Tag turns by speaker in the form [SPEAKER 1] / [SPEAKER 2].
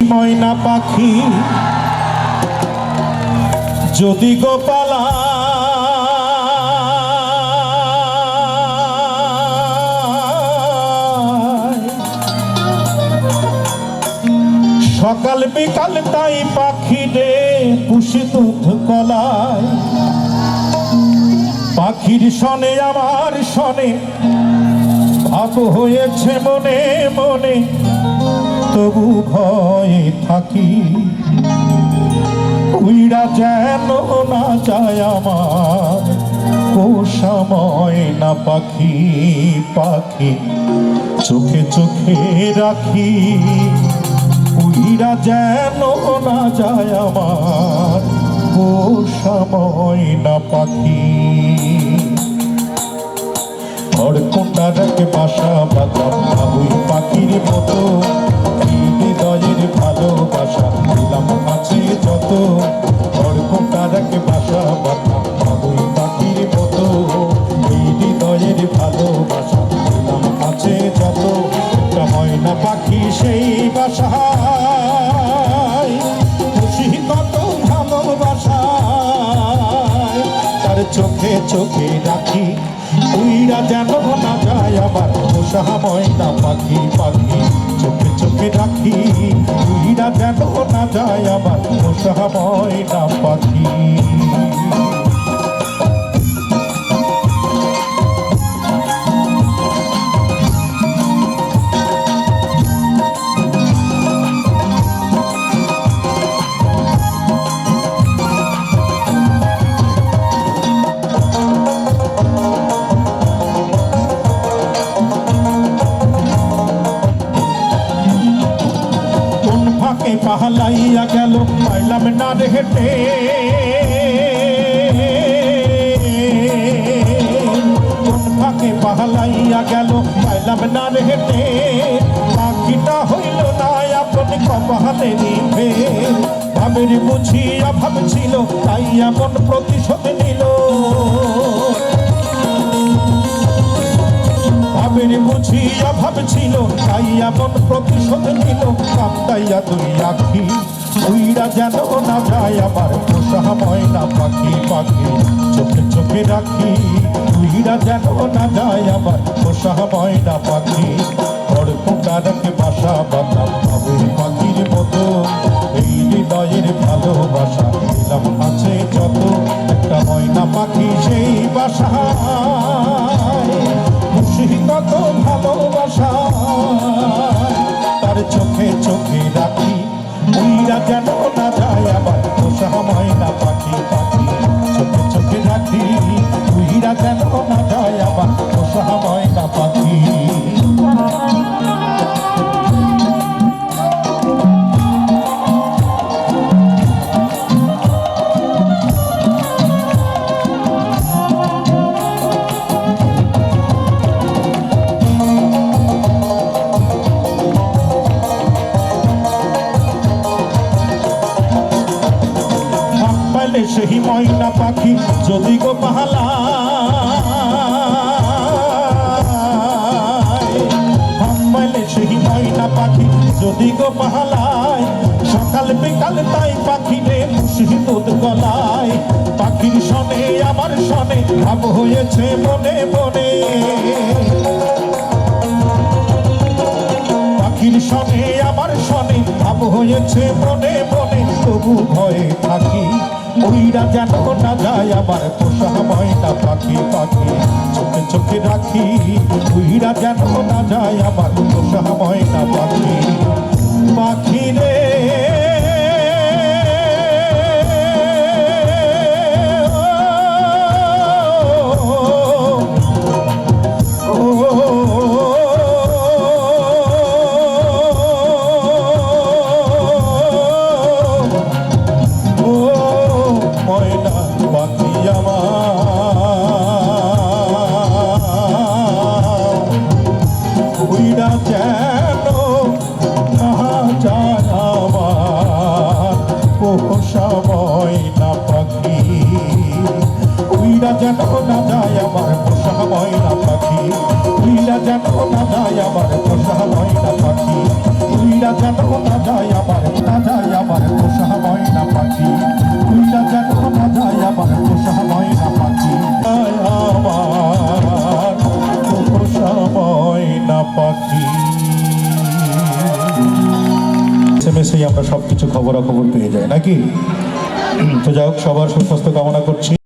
[SPEAKER 1] ময়না পাখি যদি গোপালা সকাল বিকাল তাই পাখি রে পুষি দুধ কলায় পাখির সনে আমার সনে ভাব হয়েছে মনে মনে তবু ভয়ে থাকি উইরা যেন না যায় আমার পোষা ময়না পাখি পাখি চোখে চোখে রাখি উইরা যেন না যায় আমার পোষা ময়না পাখি কোনটাকে বাসা বাঁধলাম ওই পাখির মতো হৃদয়ের ভালোবাসা দিলাম কাছে যত কোনটাকে বাসা বাঁধলাম ওই পাখির মতো হৃদয়ের ভালোবাসা দিলাম কাছে যত একটা ময়না পাখি সেই বাসায় খুশি কত ভালোবাসায় তার চোখে চোখে রাখি উইরা যেন না যায় আমার পোষা ময়না পাখি পাখি চোখে চোখে রাখি উইরা যেন না যায় আমার পোষা ময়না পাখি পাহলাইয়া গেল পাইলাম না রে হেঁটে ফাঁকে পাহলাইয়া গেল পাইলাম না রে হেঁটে পাখিটা হইল না আপন কপালে নিভে ভাবের বুঝিয়া ভাবছিল তাই এমন প্রতিশোধ নিল ভাবের বুঝিয়া ভাবছিল তাই এমন প্রতিশোধ নিল কান্দাইয়া তুই রাখি উইরা যেন না যায় আমার পোষা ময়না পাখি পাখি চোখে চোখে রাখি উইরা যেন না যায় আমার পোষা ময়না পাখি কোনটাকে বাসা বাঁধলাম ওই পাখির মতো এই হৃদয়ের ভালোবাসা দিলাম আছে যত একটা ময়না পাখি সেই বাসা কত ভালোবাসা তার চোখে চোখে রাখি উইরা যেন না যায় আমার পোষা ময়না পাখি পাখি চোখে চোখে রাখি উইরা যেন না যায় আমার পোষা ময়না পাখি সেই ময়না পাখি যদি গো পাহলায় সেই ময়না পাখি যদি গো পাহলায় সকাল বিকাল তাই পাখি রে খুশি দুধ গলায় পাখির সনে আমার সনে ভাব হয়েছে মনে মনে পাখির সনে আমার সনে ভাব হয়েছে মনে মনে তবু ভয়ে থাকি উইরা যেন না যায় আমার পোষা ময়না পাখি পাখি চোখে চোখে রাখি উইরা যেন না যায় আমার পোষা ময়না পাখি পাখি রে উইরা যেন না যায় আমার পোষা ময়না পাখি উইরা যেন না যায় আমার পোষা ময়না পাখি উইরা যেন না যায় আমার পোষা ময়না পাখি উইরা যেন না যায় আমার এসএমএসেই আমরা সব কিছু খবরাখবর পেয়ে যাই নাকি? তো যাই হোক, সবার সুস্বাস্থ্য কামনা করছি।